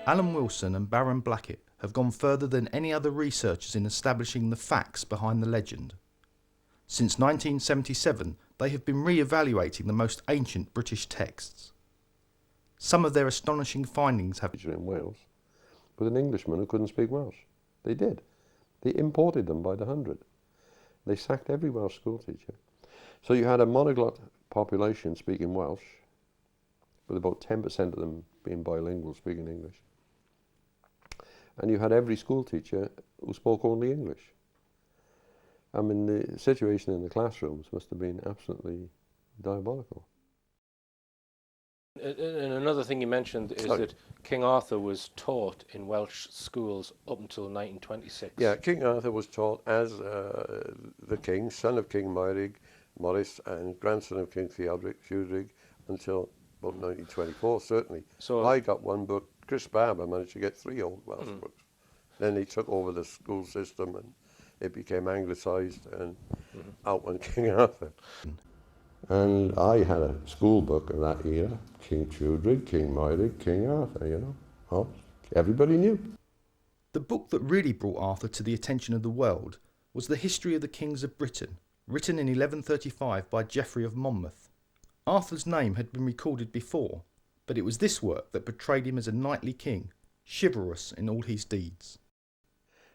Alan Wilson and Baram Blackett have gone further than any other researchers in establishing the facts behind the legend. Since 1977, they have been re-evaluating the most ancient British texts. Some of their astonishing findings have in Wales with an Englishman who couldn't speak Welsh. They did. They imported them by the hundred. They sacked every Welsh school teacher. So you had a monoglot population speaking Welsh, with about 10% of them being bilingual, speaking English. And you had every school teacher who spoke only English. I mean, the situation in the classrooms must have been absolutely diabolical. And another thing you mentioned is that King Arthur was taught in Welsh schools up until 1926. Yeah, King Arthur was taught as the king, son of King Maurice, and grandson of King Theodoric until about 1924, certainly. So I got one book. Chris Barber managed to get 3 old Welsh books. Then he took over the school system and it became anglicised, and out went King Arthur. And I had a school book of that era, King Tudrig, King Mauric, King Arthur, you know. Oh, everybody knew. The book that really brought Arthur to the attention of the world was The History of the Kings of Britain, written in 1135 by Geoffrey of Monmouth. Arthur's name had been recorded before, but it was this work that portrayed him as a knightly king, chivalrous in all his deeds.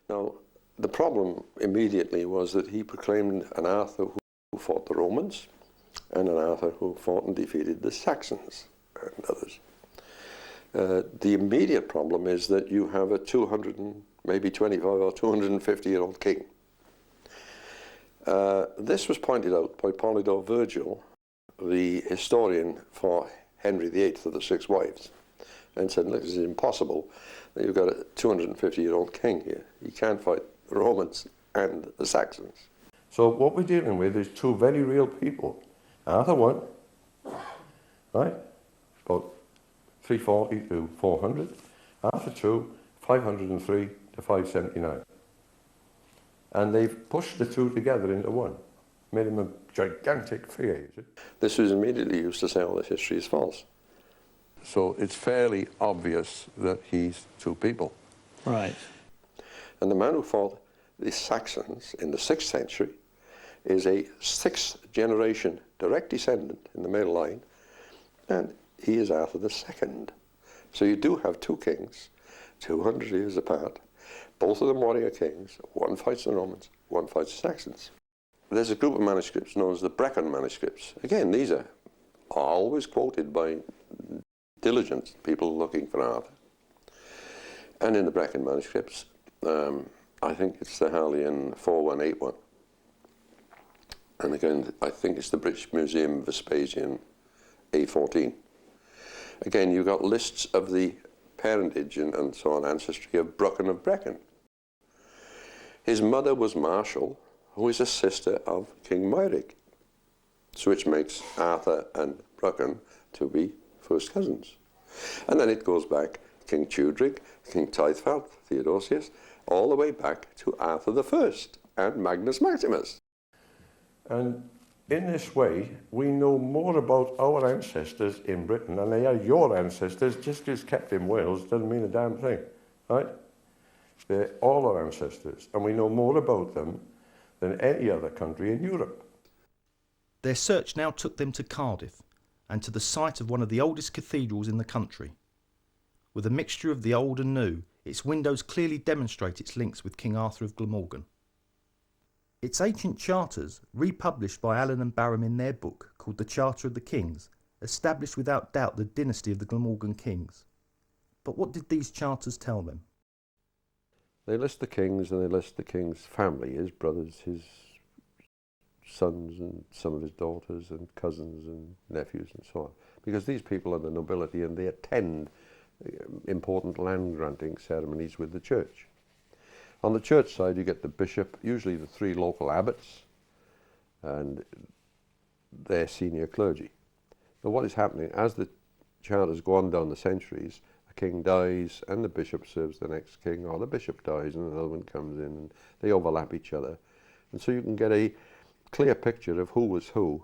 Now, the problem immediately was that he proclaimed an Arthur who fought the Romans, and an Arthur who fought and defeated the Saxons and others. The immediate problem is that you have a 200 and maybe 25 or 250-year-old king. This was pointed out by Polydore Virgil, the historian for Henry VIII of the 6 wives, and said, look, this is impossible. You've got a 250-year-old king here. He can't fight the Romans and the Saxons. So what we're dealing with is 2 very real people. Arthur 1, right, about 340 to 400. Arthur 2, 503 to 579. And they've pushed the 2 together into one, made him a gigantic figure. This was immediately used to say all this history is false. So it's fairly obvious that he's 2 people. Right. And the man who fought the Saxons in the 6th century is a 6th generation direct descendant in the male line, and he is Arthur II. So you do have 2 kings, 200 years apart, both of them warrior kings. One fights the Romans, one fights the Saxons. There's a group of manuscripts known as the Brecon manuscripts. Again, these are always quoted by diligent people looking for Arthur. And in the Brecon manuscripts, I think it's the Harleian 4181. And again, I think it's the British Museum Vespasian A14. Again, you've got lists of the parentage and so on, ancestry of Brecon of Brecon. His mother was Marshall, who is a sister of King Mauric, so which makes Arthur and Brecon to be first cousins. And then it goes back, King Tudrig, King Tithfalt, Theodosius, all the way back to Arthur I and Magnus Maximus. And in this way, we know more about our ancestors in Britain than they are your ancestors. Just because kept in Wales doesn't mean a damn thing, right? They're all our ancestors, and we know more about them than any other country in Europe. Their search now took them to Cardiff and to the site of one of the oldest cathedrals in the country. With a mixture of the old and new, its windows clearly demonstrate its links with King Arthur of Glamorgan. Its ancient charters, republished by Alan and Baram in their book called The Charter of the Kings, established without doubt the dynasty of the Glamorgan kings. But what did these charters tell them? They list the kings, and they list the king's family, his brothers, his sons and some of his daughters and cousins and nephews and so on. Because these people are the nobility and they attend important land granting ceremonies with the church. On the church side you get the bishop, usually the 3 local abbots and their senior clergy. But what is happening, as the charters go on down the centuries, a king dies and the bishop serves the next king, or the bishop dies and another one comes in, and they overlap each other. And so you can get a clear picture of who was who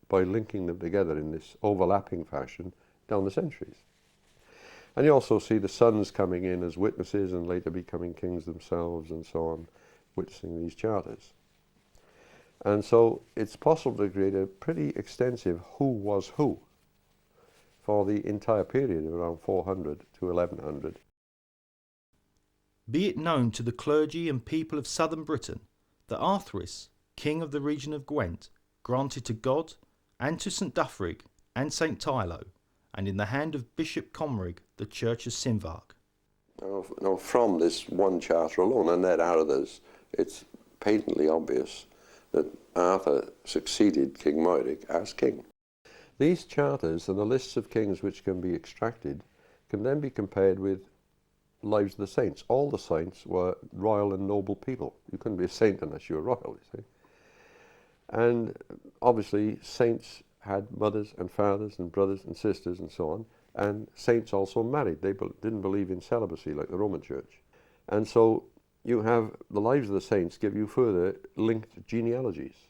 by linking them together in this overlapping fashion down the centuries. And you also see the sons coming in as witnesses and later becoming kings themselves and so on, witnessing these charters. And so it's possible to create a pretty extensive who was who for the entire period of around 400 to 1100. Be it known to the clergy and people of southern Britain that Arthurius, king of the region of Gwent, granted to God and to St Duffrig and St Tylo, and in the hand of Bishop Comrig, the Church of Simvark. Now from this one charter alone, and there are others, it's patently obvious that Arthur succeeded King Moiric as king. These charters and the lists of kings which can be extracted can then be compared with lives of the saints. All the saints were royal and noble people. You couldn't be a saint unless you were royal, you see. And obviously saints had mothers and fathers and brothers and sisters and so on, and saints also married. They didn't believe in celibacy like the Roman Church. And so you have the lives of the saints give you further linked genealogies,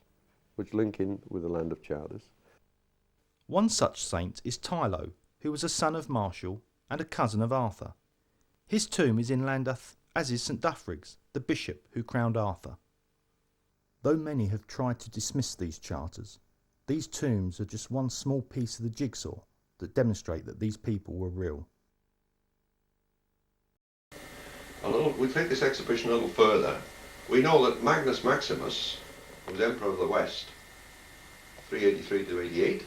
which link in with the land of charters. One such saint is Tylo, who was a son of Marshall and a cousin of Arthur. His tomb is in Llandaff, as is St Duffrig's, the bishop who crowned Arthur. Though many have tried to dismiss these charters, these tombs are just one small piece of the jigsaw that demonstrate that these people were real. We take this exhibition a little further. We know that Magnus Maximus, who was Emperor of the West, 383 to 88,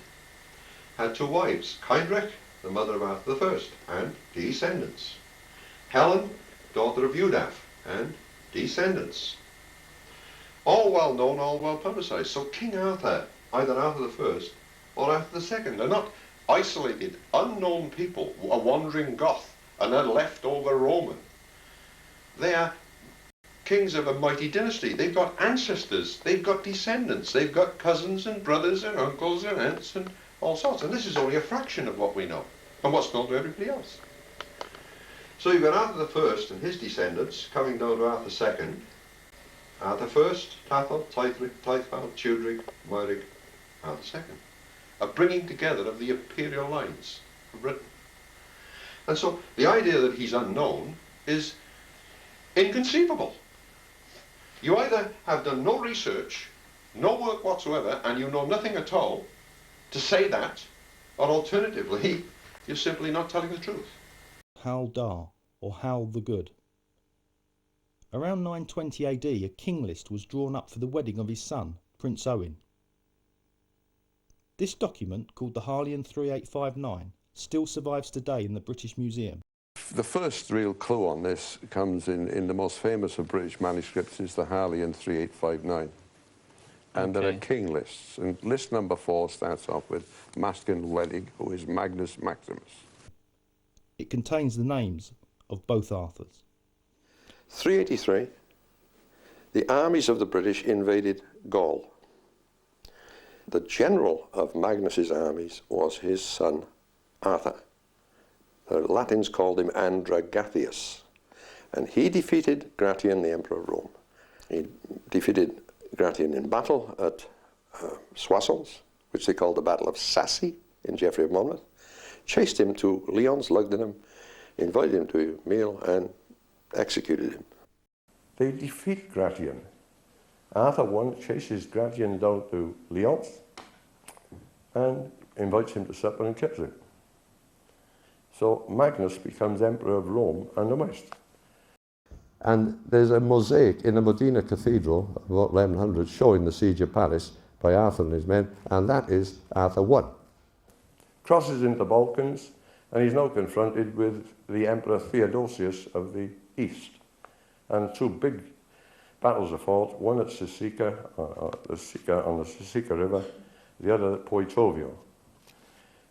had two wives, Kindrek, the mother of Arthur I, and descendants. Helen, daughter of Udaf, and descendants. All well known, all well publicised. So King Arthur, either Arthur I or Arthur II, are not isolated, unknown people, a wandering Goth, and a leftover Roman. They are kings of a mighty dynasty. They've got ancestors, they've got descendants, they've got cousins and brothers and uncles and aunts and all sorts. And this is only a fraction of what we know and what's known to everybody else. So you've got Arthur I and his descendants coming down to Arthur II. Arthur I, Tathel, Tlythfald, Tudrig, Moiric, Arthur II. A bringing together of the imperial lines of Britain. And so the idea that he's unknown is inconceivable. You either have done no research, no work whatsoever, and you know nothing at all to say that, or alternatively, you're simply not telling the truth. Hal Dar, or Hal the Good. Around 920 AD, a king list was drawn up for the wedding of his son, Prince Owen. This document, called the Harleian 3859, still survives today in the British Museum. The first real clue on this comes in the most famous of British manuscripts, is the Harleian 3859. And there are king lists. And list number 4 starts off with Masken Wedig, who is Magnus Maximus. It contains the names of both Arthurs. 383, the armies of the British invaded Gaul. The general of Magnus's armies was his son Arthur. The Latins called him Andragathius, and he defeated Gratian, the Emperor of Rome. He defeated Gratian in battle at Soissons, which they called the Battle of Sassy in Geoffrey of Monmouth, chased him to Lyons, Lugdunum, invited him to a meal and executed him. They defeat Gratian. Arthur chases Gratian down to Lyons and invites him to supper and kills him. So Magnus becomes Emperor of Rome and the West. And there's a mosaic in the Modena Cathedral, about 1100, showing the siege of Paris by Arthur and his men, and that is Arthur I. Crosses into the Balkans, and he's now confronted with the Emperor Theodosius of the East. And two big battles are fought, one at Sisica, on the Sisica River, the other at Poetovio.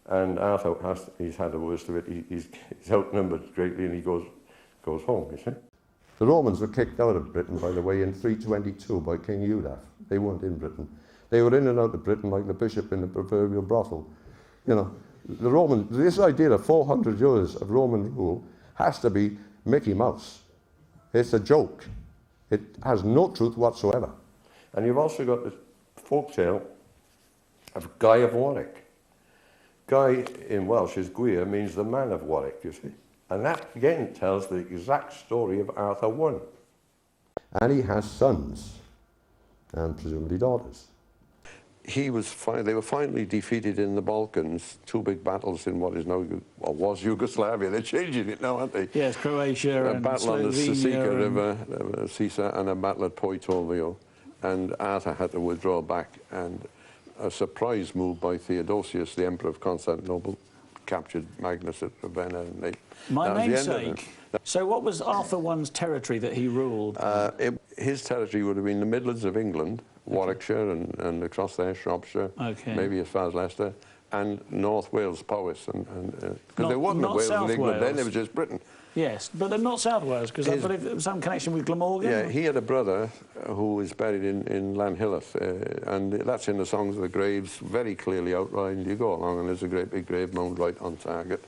And Arthur, he's had the worst of it. He's outnumbered greatly, and he goes home, you see. The Romans were kicked out of Britain, by the way, in 322 by King Udaf. They weren't in Britain. They were in and out of Britain like the bishop in the proverbial brothel. You know, this idea of 400 years of Roman rule has to be Mickey Mouse. It's a joke. It has no truth whatsoever. And you've also got the folktale of Guy of Warwick. Guy in Welsh is Gwir, means the man of Warwick, you see. And that again tells the exact story of Arthur I. And he has sons, and presumably daughters. They were finally defeated in the Balkans, two big battles in what is now, or was Yugoslavia. They're changing it now, aren't they? Yes, Croatia and a battle on the Sisika Slovenia River, Sisa, and a battle at Poitovio. And Arthur had to withdraw back, and a surprise move by Theodosius, the Emperor of Constantinople, captured Magnus at Ravenna. And My that was the end of namesake. it. So what was Arthur I's territory that he ruled? His territory would have been the Midlands of England, Warwickshire and across there, Shropshire, maybe as far as Leicester, and North Wales, Powys, because there wasn't a Wales in England then, it was just Britain. Yes, but they're not South Wales, because I believe there was some connection with Glamorgan. Yeah, he had a brother who is buried in Lanhilleth, and that's in the Songs of the Graves, very clearly outlined. You go along and there's a great big grave mound right on target.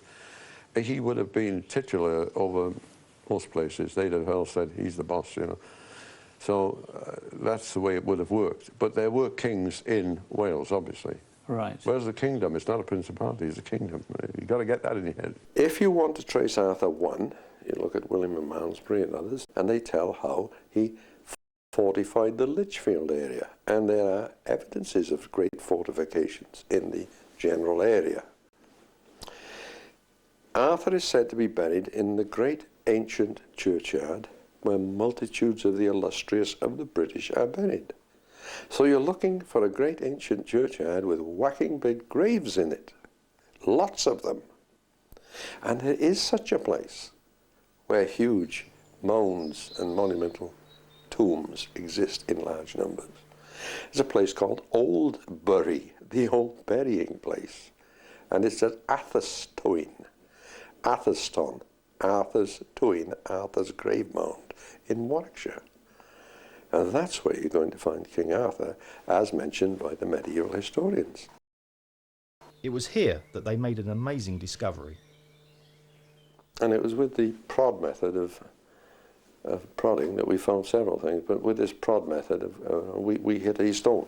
He would have been titular over most places. They'd have all said, he's the boss, you know. So that's the way it would have worked. But there were kings in Wales, obviously. Right. Whereas the kingdom, it's not a principality, it's a kingdom. You've got to get that in your head. If you want to trace Arthur I, you look at William of Malmesbury and others, and they tell how he fortified the Lichfield area. And there are evidences of great fortifications in the general area. Arthur is said to be buried in the great ancient churchyard where multitudes of the illustrious of the British are buried. So you're looking for a great ancient churchyard with whacking big graves in it. Lots of them. And there is such a place where huge mounds and monumental tombs exist in large numbers. There's a place called Oldbury, the old burying place. And it's at Atherstone, Atherstone, Arthur's Toyn, Arthur's grave mound in Warwickshire. And that's where you're going to find King Arthur, as mentioned by the medieval historians. It was here that they made an amazing discovery. And it was with the prod method of prodding that we found several things, but with this prod method, we hit a stone.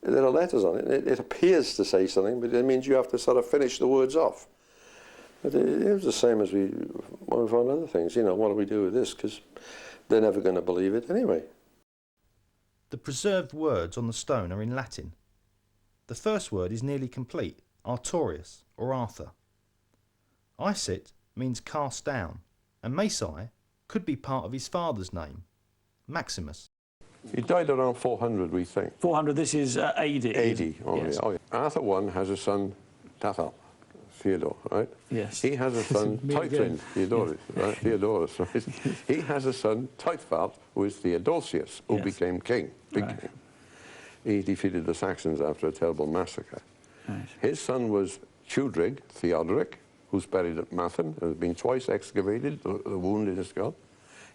There are letters on it. It appears to say something, but it means you have to sort of finish the words off. But it was the same as when we found other things. You know, what do we do with this? Because they're never going to believe it anyway. The preserved words on the stone are in Latin. The first word is nearly complete, Artorius, or Arthur. Isit means cast down, and Masai could be part of his father's name, Maximus. He died around 400, we think. 400, this is AD. 80, only. Yes. Oh, yeah. Arthur I has a son, Tathal, Theodore, right? Yes. He has a son, Teutlin, Theodorus, right? Theodorus, right? He has a son, Teutfald, who is Theodosius, who became king, big king. He defeated the Saxons after a terrible massacre. Right. His son was Tudrig, Theodoric, who's buried at Mathen, has been twice excavated, the wound in his skull.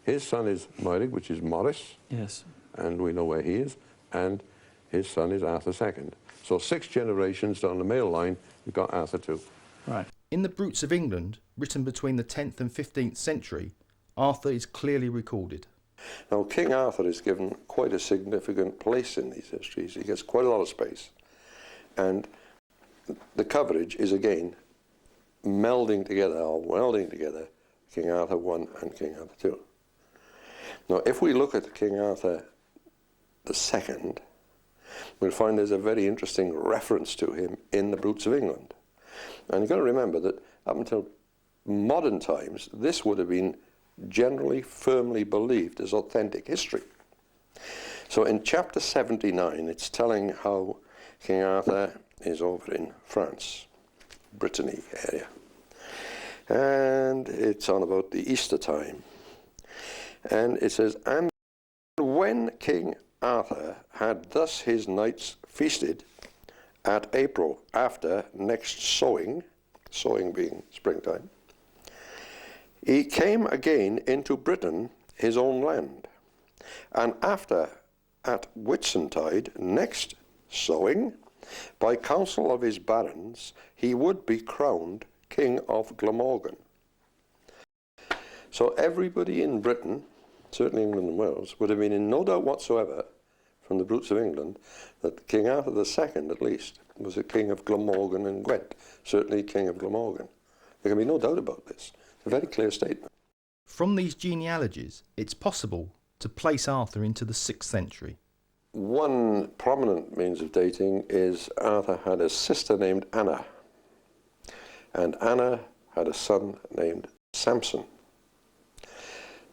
His son is Moirig, which is Morris. Yes. And we know where he is, and his son is Arthur II. So 6 generations down the male line, you've got Arthur II. Right. In the Brutes of England, written between the 10th and 15th century, Arthur is clearly recorded. Now, King Arthur is given quite a significant place in these histories. He gets quite a lot of space. And the coverage is, again, melding together, or welding together, King Arthur I and King Arthur II. Now, if we look at King Arthur II, we'll find there's a very interesting reference to him in the Brutes of England. And you've got to remember that up until modern times, this would have been generally firmly believed as authentic history. So in chapter 79, it's telling how King Arthur is over in France, Brittany area. And it's on about the Easter time. And it says, and when King Arthur had thus his knights feasted at April after next sowing, sowing being springtime, he came again into Britain, his own land. And after at Whitsuntide next sowing, by counsel of his barons, he would be crowned King of Glamorgan. So everybody in Britain, certainly England and Wales, would have been in no doubt whatsoever from the Brutes of England that King Arthur II, at least, was a king of Glamorgan and Gwent, certainly King of Glamorgan. There can be no doubt about this. A very clear statement. From these genealogies, it's possible to place Arthur into the 6th century. One prominent means of dating is Arthur had a sister named Anna, and Anna had a son named Samson.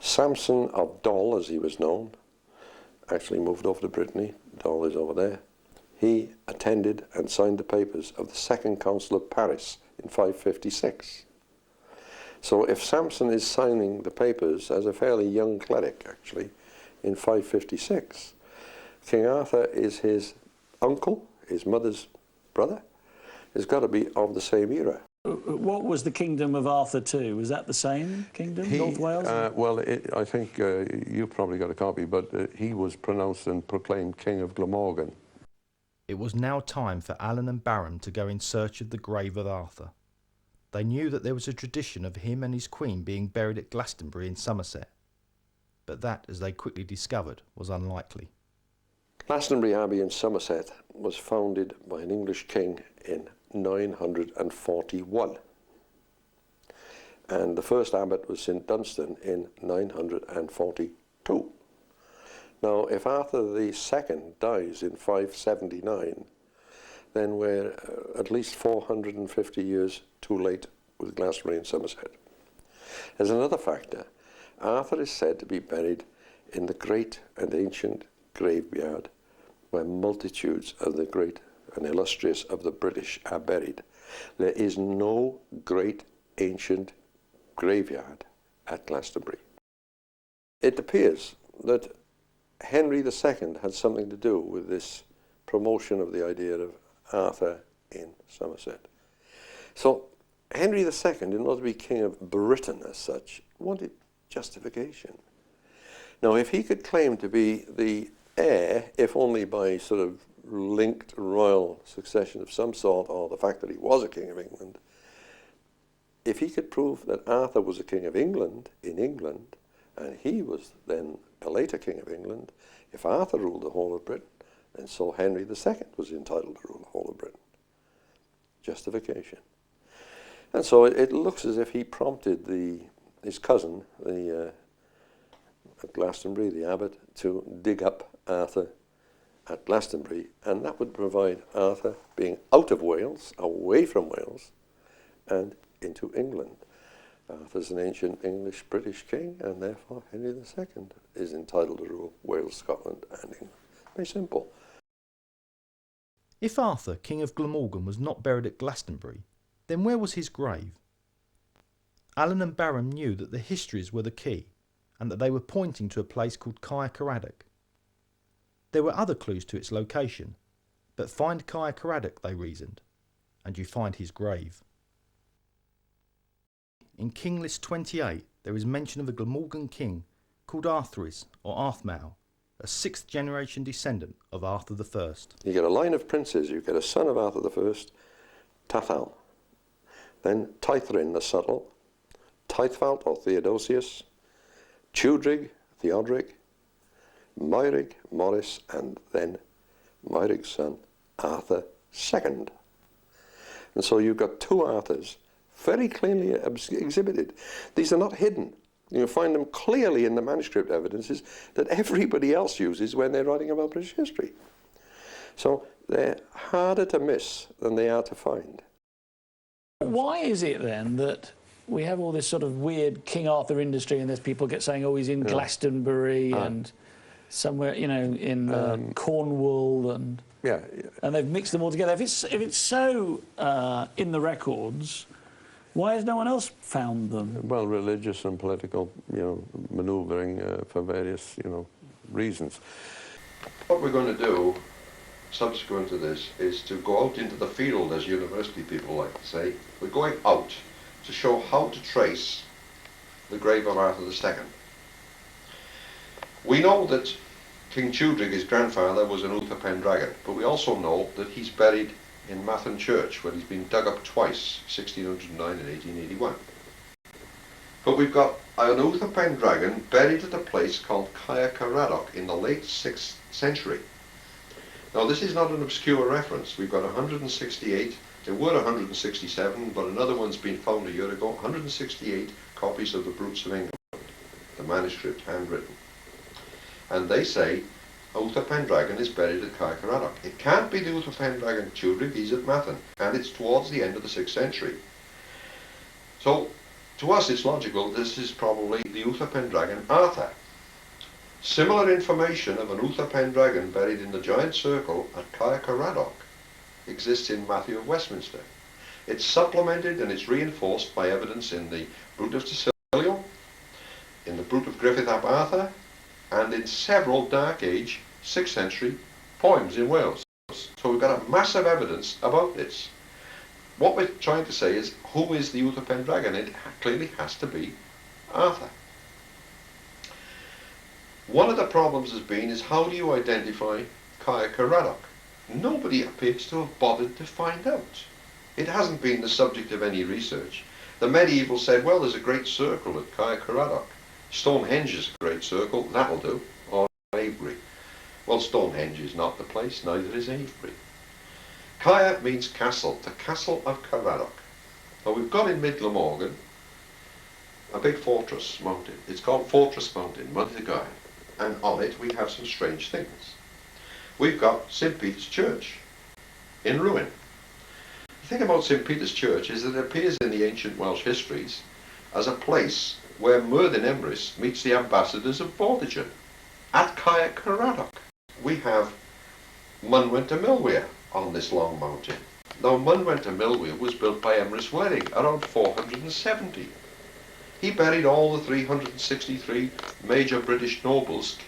Samson of Dol, as he was known, actually moved over to Brittany. Dol is over there. He attended and signed the papers of the Second Council of Paris in 556. So if Samson is signing the papers as a fairly young cleric, actually, in 556, King Arthur is his uncle, his mother's brother. It's got to be of the same era. What was the kingdom of Arthur II? Was that the same kingdom, North Wales? Well, I think you've probably got a copy, but he was pronounced and proclaimed King of Glamorgan. It was now time for Alan and Baram to go in search of the grave of Arthur. They knew that there was a tradition of him and his queen being buried at Glastonbury in Somerset, but that, as they quickly discovered, was unlikely. Glastonbury Abbey in Somerset was founded by an English king in 941, and the first abbot was St Dunstan in 942. Now, if Arthur II dies in 579, then we're at least 450 years too late with Glastonbury in Somerset. There's another factor. Arthur is said to be buried in the great and ancient graveyard where multitudes of the great and illustrious of the British are buried. There is no great ancient graveyard at Glastonbury. It appears that Henry II had something to do with this promotion of the idea of Arthur in Somerset. So Henry II, in order to be king of Britain as such, wanted justification. Now, if he could claim to be the heir, if only by sort of linked royal succession of some sort, or the fact that he was a king of England, if he could prove that Arthur was a king of England in England, and he was then a later king of England, if Arthur ruled the whole of Britain, then so Henry II was entitled to rule the whole of Britain. Justification. And so it looks as if he prompted his cousin, at Glastonbury, the abbot, to dig up Arthur at Glastonbury, and that would provide Arthur being out of Wales, away from Wales, and into England. Arthur's an ancient English-British king, and therefore Henry II is entitled to rule Wales, Scotland, and England. Very simple. If Arthur, King of Glamorgan, was not buried at Glastonbury, then where was his grave? Alan and Baram knew that the histories were the key, and that they were pointing to a place called Caer Caradoc. There were other clues to its location, but find Caer Caradoc, they reasoned, and you find his grave. In King List 28, there is mention of a Glamorgan king called Arthuriz or Arthmau, a 6th generation descendant of Arthur I. You get a line of princes. You get a son of Arthur I, Tathal, then Taithrin the Subtle, Taithfalt or Theodosius, Tudrig, Theodoric, Meurig, Maurice, and then Meurig's son, Arthur II. And so you've got two Arthurs very clearly exhibited. These are not hidden. You find them clearly in the manuscript evidences that everybody else uses when they're writing about British history. So they're harder to miss than they are to find. Why is it then that we have all this sort of weird King Arthur industry, and there's people get saying, oh, he's in Glastonbury and somewhere, you know, in Cornwall, and and they've mixed them all together. If it's so in the records, why has no one else found them? Well, religious and political, manoeuvring for various, reasons. What we're going to do, subsequent to this, is to go out into the field, as university people like to say. We're going out to show how to trace the grave of Arthur II. We know that King Tudrig, his grandfather, was an Uther Pendragon, but we also know that he's buried in Mathen Church, where he's been dug up twice, 1609 and 1881. But we've got an Uther Pendragon buried at a place called Caer Caradoc in the late 6th century. Now, this is not an obscure reference. We've got 168, there were 167, but another one's been found a year ago, 168 copies of the Brutes of England, the manuscript handwritten. And they say Uther Pendragon is buried at Caer Caradoc. It can't be the Uther Pendragon Tudrig, he's at Mathen, and it's towards the end of the 6th century. So, to us it's logical this is probably the Uther Pendragon Arthur. Similar information of an Uther Pendragon buried in the Giant Circle at Caer Caradoc exists in Matthew of Westminster. It's supplemented and it's reinforced by evidence in the Brut of Tysilio, in the Brut of Griffith ap Arthur, and in several Dark Age 6th century poems in Wales. So we've got a massive evidence about this. What we're trying to say is, who is the Uther Pendragon? It clearly has to be Arthur. One of the problems has been is, how do you identify Caer Caradoc? Nobody appears to have bothered to find out. It hasn't been the subject of any research. The medieval said, well, there's a great circle at Caer Caradoc. Stonehenge is a great circle, that'll do, or Avebury. Well, Stonehenge is not the place, neither is Avebury. Caer means castle, the castle of Caradoc. Now we've got in Mid Glamorgan a big fortress mountain. It's called Fortress Mountain, Monteguy, and on it we have some strange things. We've got St. Peter's Church in ruin. The thing about St. Peter's Church is that it appears in the ancient Welsh histories as a place where Merddin Emrys meets the ambassadors of Vortigern. At Caer Caradoc we have Mynwent y Milwyr on this long mountain. Now Mynwent y Milwyr was built by Emrys Werig around 470. He buried all the 363 major British nobles